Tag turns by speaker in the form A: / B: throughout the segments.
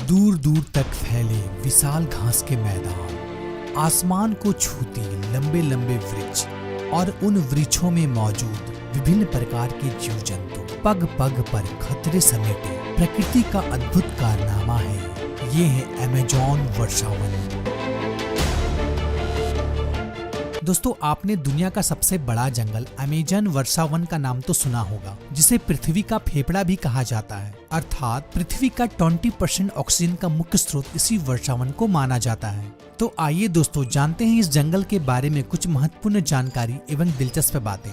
A: दूर दूर तक फैले विशाल घास के मैदान, आसमान को छूती लंबे लंबे वृक्ष और उन वृक्षों में मौजूद विभिन्न प्रकार के जीव जंतु, पग पग पर खतरे समेटे प्रकृति का अद्भुत कारनामा है। ये है अमेज़न वर्षावन। दोस्तों, आपने दुनिया का सबसे बड़ा जंगल अमेज़न वर्षावन का नाम तो सुना होगा, जिसे पृथ्वी का फेफड़ा भी कहा जाता है। अर्थात पृथ्वी का 20% ऑक्सीजन का मुख्य स्रोत इसी वर्षावन को माना जाता है। तो आइए दोस्तों, जानते हैं इस जंगल के बारे में कुछ महत्वपूर्ण जानकारी एवं दिलचस्प बातें।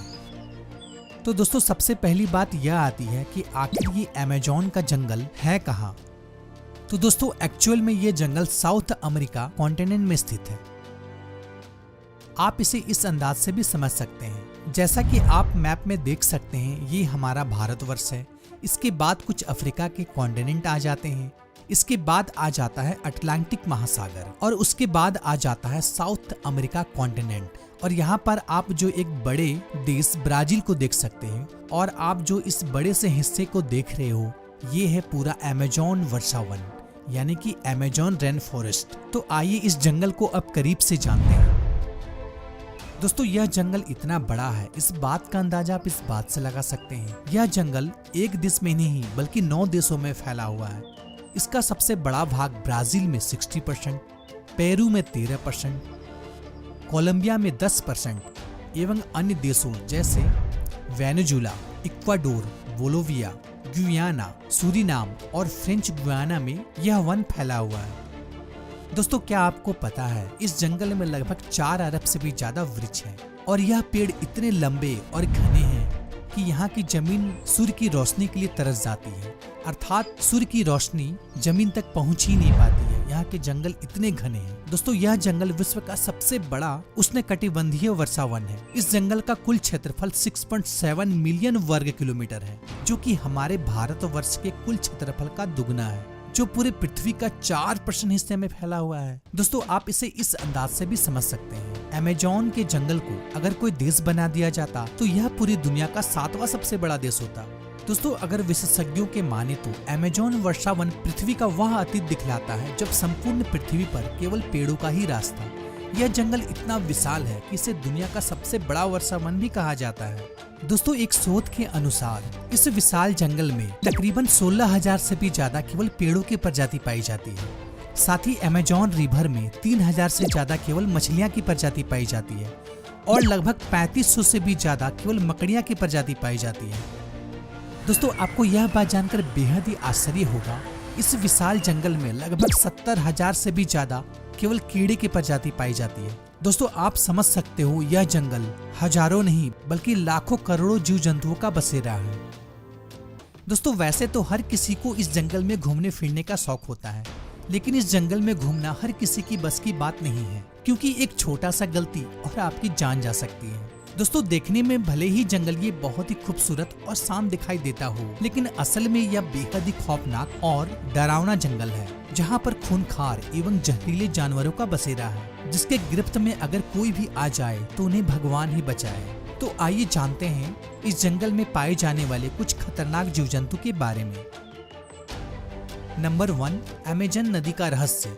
A: तो दोस्तों, सबसे पहली बात यह आती है कि आखिर ये अमेज़न का जंगल है कहाँ। तो दोस्तों, एक्चुअल में ये जंगल साउथ अमेरिका कॉन्टिनेंट में स्थित है। आप इसे इस अंदाज से भी समझ सकते हैं, जैसा कि आप मैप में देख सकते हैं, ये हमारा भारतवर्ष है। इसके बाद कुछ अफ्रीका के कॉन्टिनेंट आ जाते हैं, इसके बाद आ जाता है अटलांटिक महासागर और उसके बाद आ जाता है साउथ अमेरिका कॉन्टिनेंट। और यहाँ पर आप जो एक बड़े देश ब्राजील को देख सकते हैं, और आप जो इस बड़े से हिस्से को देख रहे हो, ये है पूरा अमेज़न वर्षावन, यानी कि अमेज़न रेन फॉरेस्ट। तो आइए इस जंगल को अब करीब से जानते हैं। दोस्तों, यह जंगल इतना बड़ा है, इस बात का अंदाजा आप इस बात से लगा सकते हैं। यह जंगल एक देश में नहीं बल्कि 9 देशों में फैला हुआ है। इसका सबसे बड़ा भाग ब्राजील में 60%, पेरू में 13%, कोलंबिया में 10% एवं अन्य देशों जैसे Venezuela, Ecuador, Bolivia, Guyana, Suriname और फ्रेंच गुयाना में यह वन फैला हुआ है। दोस्तों, क्या आपको पता है इस जंगल में लगभग 4 अरब से भी ज्यादा वृक्ष हैं और यह पेड़ इतने लंबे और घने हैं कि यहाँ की जमीन सूर्य की रोशनी के लिए तरस जाती है। अर्थात सूर्य की रोशनी जमीन तक पहुँच ही नहीं पाती है, यहाँ के जंगल इतने घने हैं। दोस्तों, यह जंगल विश्व का सबसे बड़ा उष्णकटिबंधीय वर्षावन है। इस जंगल का कुल क्षेत्रफल 6.7 मिलियन वर्ग किलोमीटर है, जो कि हमारे भारतवर्ष के कुल क्षेत्रफल का दुगना है, जो पूरे पृथ्वी का 4% हिस्से में फैला हुआ है। दोस्तों, आप इसे इस अंदाज से भी समझ सकते हैं। अमेज़न के जंगल को अगर कोई देश बना दिया जाता तो यह पूरी दुनिया का 7वां सबसे बड़ा देश होता। दोस्तों, अगर विशेषज्ञों के माने तो अमेज़न वर्षावन पृथ्वी का वह अतीत दिखलाता है जब संपूर्ण पृथ्वी पर केवल पेड़ों का ही राज था। यह जंगल इतना विशाल है कि इसे दुनिया का सबसे बड़ा वर्षावन भी कहा जाता है। दोस्तों, एक शोध के अनुसार इस विशाल जंगल में तकरीबन 16,000 से भी ज्यादा केवल पेड़ों की प्रजाति पाई जाती है। साथ ही अमेज़न रिवर में 3,000 से ज्यादा केवल मछलियां की प्रजाति पाई जाती है और लगभग 3500 से भी ज्यादा केवल मकड़ियां की प्रजाति पाई जाती है। दोस्तों, आपको यह बात जानकर बेहद ही आश्चर्य होगा, इस विशाल जंगल में लगभग 70,000 से भी ज्यादा केवल कीड़े की प्रजाति पाई जाती है। दोस्तों, आप समझ सकते हो यह जंगल हजारों नहीं बल्कि लाखों करोड़ों जीव जंतुओं का बसेरा है। दोस्तों, वैसे तो हर किसी को इस जंगल में घूमने फिरने का शौक होता है, लेकिन इस जंगल में घूमना हर किसी की बस की बात नहीं है, क्योंकि एक छोटा सा गलती और आपकी जान जा सकती है। दोस्तों, देखने में भले ही जंगल ये बहुत ही खूबसूरत और शांत दिखाई देता हो, लेकिन असल में यह बेहद ही खौफनाक और डरावना जंगल है, जहाँ पर खूंखार एवं जहरीले जानवरों का बसेरा है, जिसके गिरफ्त में अगर कोई भी आ जाए तो उन्हें भगवान ही बचाए। तो आइए जानते हैं इस जंगल में पाए जाने वाले कुछ खतरनाक जीव जंतु के बारे में। नंबर 1, अमेज़न नदी का रहस्य।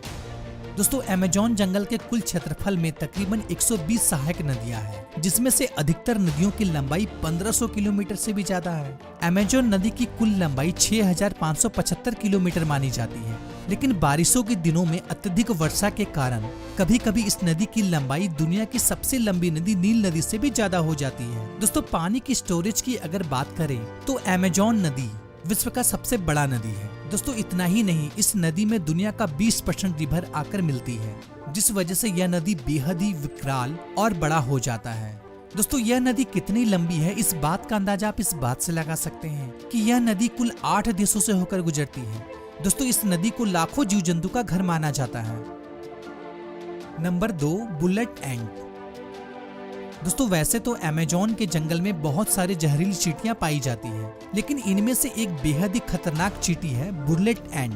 A: दोस्तों, अमेज़न जंगल के कुल क्षेत्रफल में तकरीबन 120 सहायक नदियां हैं, जिसमें से अधिकतर नदियों की लंबाई 1500 किलोमीटर से भी ज्यादा है। अमेज़न नदी की कुल लंबाई 6575 किलोमीटर मानी जाती है, लेकिन बारिशों के दिनों में अत्यधिक वर्षा के कारण कभी कभी इस नदी की लंबाई दुनिया की सबसे लंबी नदी नील नदी से भी ज्यादा हो जाती है। दोस्तों, पानी की स्टोरेज की अगर बात करें तो अमेज़न नदी विश्व का सबसे बड़ा नदी है। दोस्तों, इतना ही नहीं, इस नदी में दुनिया का 20% रिवर आकर मिलती है, जिस वजह से यह नदी बेहद ही विकराल और बड़ा हो जाता है। दोस्तों, यह नदी कितनी लंबी है, इस बात का अंदाजा आप इस बात से लगा सकते हैं कि यह नदी कुल 8 देशों से होकर गुजरती है। दोस्तों, इस नदी को लाखों जीव जंतु का घर माना जाता है। नंबर 2, बुलेट एंट। दोस्तों, वैसे तो अमेज़न के जंगल में बहुत सारी जहरीली चींटियां पाई जाती हैं, लेकिन इनमें से एक बेहद ही खतरनाक चींटी है बुलेट एंट।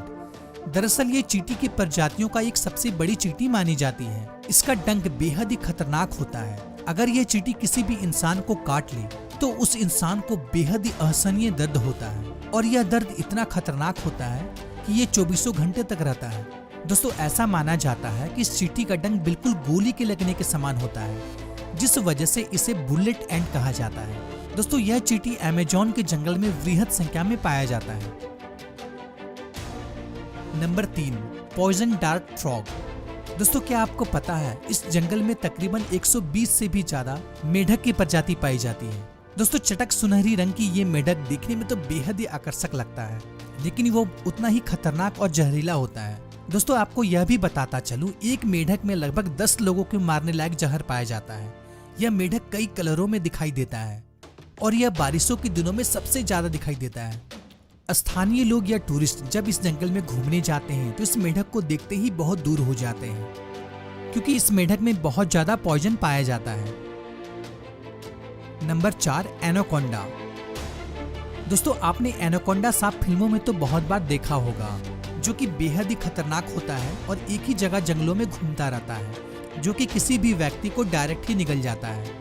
A: दरअसल ये चींटी की प्रजातियों का एक सबसे बड़ी चींटी मानी जाती है। इसका डंक बेहद ही खतरनाक होता है। अगर ये चींटी किसी भी इंसान को काट ले तो उस इंसान को बेहद ही असहनीय दर्द होता है, और यह दर्द इतना खतरनाक होता है कि ये 24 घंटे तक रहता है। दोस्तों ऐसा माना जाता है कि इस चींटी का डंक बिल्कुल गोली के लगने के समान होता है, जिस वजह से इसे बुलेट एंड कहा जाता है। दोस्तों यह चींटी अमेज़न के जंगल में वृहद संख्या में पाया जाता है। Number 3, poison dart frog. दोस्तों क्या आपको पता है इस जंगल में तकरीबन 120 से भी ज्यादा मेढक की प्रजाति पाई जाती है। दोस्तों चटक सुनहरी रंग की ये मेढक देखने में तो बेहद ही आकर्षक लगता है, लेकिन वो उतना ही खतरनाक और जहरीला होता है। दोस्तों आपको यह भी बताता चलूं, एक मेढक में लगभग 10 लोगों को मारने लायक जहर पाया जाता है। यह मेढक कई कलरों में दिखाई देता है और यह बारिशों के दिनों में सबसे ज्यादा दिखाई देता है। स्थानीय लोग या टूरिस्ट जब इस जंगल में घूमने जाते हैं तो इस मेढक को देखते ही बहुत दूर हो जाते हैं, क्योंकि इस मेढक में बहुत ज्यादा पॉइजन पाया जाता है। Number 4, anaconda. दोस्तों आपने एनाकोंडा सांप फिल्मों में तो बहुत बार देखा होगा, जो कि बेहद ही खतरनाक होता है और एक ही जगह जंगलों में घूमता रहता है, जो कि किसी भी व्यक्ति को डायरेक्ट ही निगल जाता है।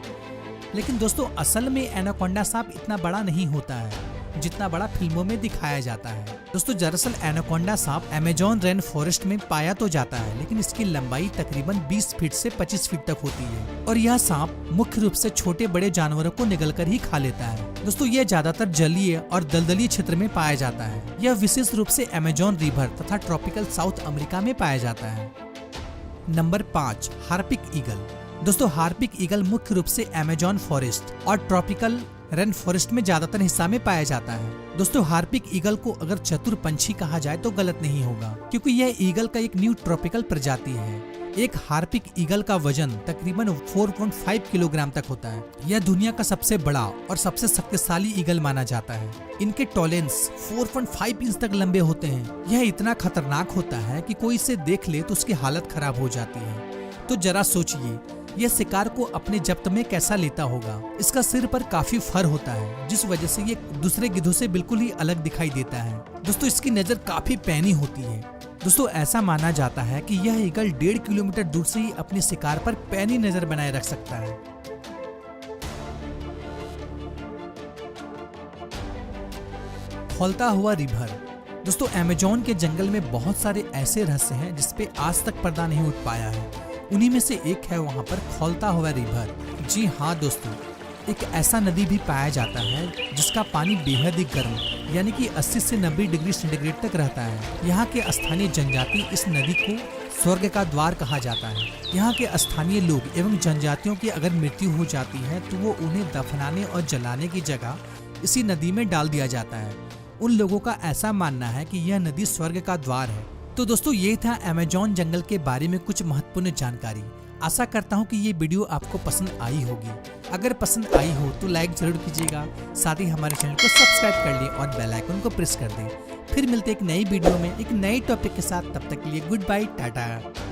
A: लेकिन दोस्तों असल में एनाकोंडा सांप इतना बड़ा नहीं होता है जितना बड़ा फिल्मों में दिखाया जाता है। दोस्तों दरअसल एनाकोंडा सांप अमेज़न रेन फॉरेस्ट में पाया तो जाता है, लेकिन इसकी लंबाई तकरीबन 20 फीट से 25 फीट तक होती है और यह सांप मुख्य रूप से छोटे बड़े जानवरों को निगलकर ही खा लेता है। दोस्तों यह ज्यादातर जलीय और दलदली क्षेत्र में पाया जाता है। यह विशेष रूप से अमेज़न रिवर तथा ट्रॉपिकल साउथ अमेरिका में पाया जाता है। Number 5, Harpic eagle. दोस्तों हार्पिक ईगल मुख्य रूप से अमेज़न फॉरेस्ट और ट्रॉपिकल रेन फॉरेस्ट में ज्यादातर हिस्सा में पाया जाता है। दोस्तों हार्पिक ईगल को अगर चतुर पंछी कहा जाए तो गलत नहीं होगा, क्योंकि यह ईगल का एक न्यू ट्रॉपिकल प्रजाति है। एक हार्पिक ईगल का वजन तकरीबन 4.5 किलोग्राम तक होता है। यह दुनिया का सबसे बड़ा और सबसे शक्तिशाली ईगल माना जाता है। इनके टॉलेंस 4.5 इंच तक लंबे होते हैं। यह इतना खतरनाक होता है कि कोई इसे देख ले तो उसकी हालत खराब हो जाती है। तो जरा सोचिए यह शिकार को अपने जब्त में कैसा लेता होगा। इसका सिर पर काफी फर होता है, जिस वजह से ये दूसरे गिद्धों से बिल्कुल ही अलग दिखाई देता है। दोस्तों इसकी नजर काफी पैनी होती है। दोस्तों ऐसा माना जाता है कि यह ईगल 1.5 किलोमीटर दूर से ही अपने शिकार पर पैनी नजर बनाए रख सकता है। खौलता हुआ रिवर। दोस्तों अमेज़न के जंगल में बहुत सारे ऐसे रहस्य हैं जिसपे आज तक पर्दा नहीं उठ पाया है। उन्हीं में से एक है वहाँ पर खौलता हुआ रिवर। जी हाँ दोस्तों, एक ऐसा नदी भी पाया जाता है जिसका पानी बेहद ही गर्म यानी कि 80 से 90 डिग्री सेंटीग्रेड तक रहता है। यहाँ के स्थानीय जनजाति इस नदी को स्वर्ग का द्वार कहा जाता है। यहाँ के स्थानीय लोग एवं जनजातियों की अगर मृत्यु हो जाती है तो वो उन्हें दफनाने और जलाने की जगह इसी नदी में डाल दिया जाता है। उन लोगों का ऐसा मानना है कि यह नदी स्वर्ग का द्वार है। तो दोस्तों ये था अमेज़न जंगल के बारे में कुछ महत्वपूर्ण जानकारी। आशा करता हूँ कि ये वीडियो आपको पसंद आई होगी। अगर पसंद आई हो तो लाइक जरूर कीजिएगा, साथ ही हमारे चैनल को सब्सक्राइब कर लें और बेल आइकन को प्रेस कर दें। फिर मिलते एक नई वीडियो में एक नई टॉपिक के साथ। तब तक के लिए गुड बाय, टाटा।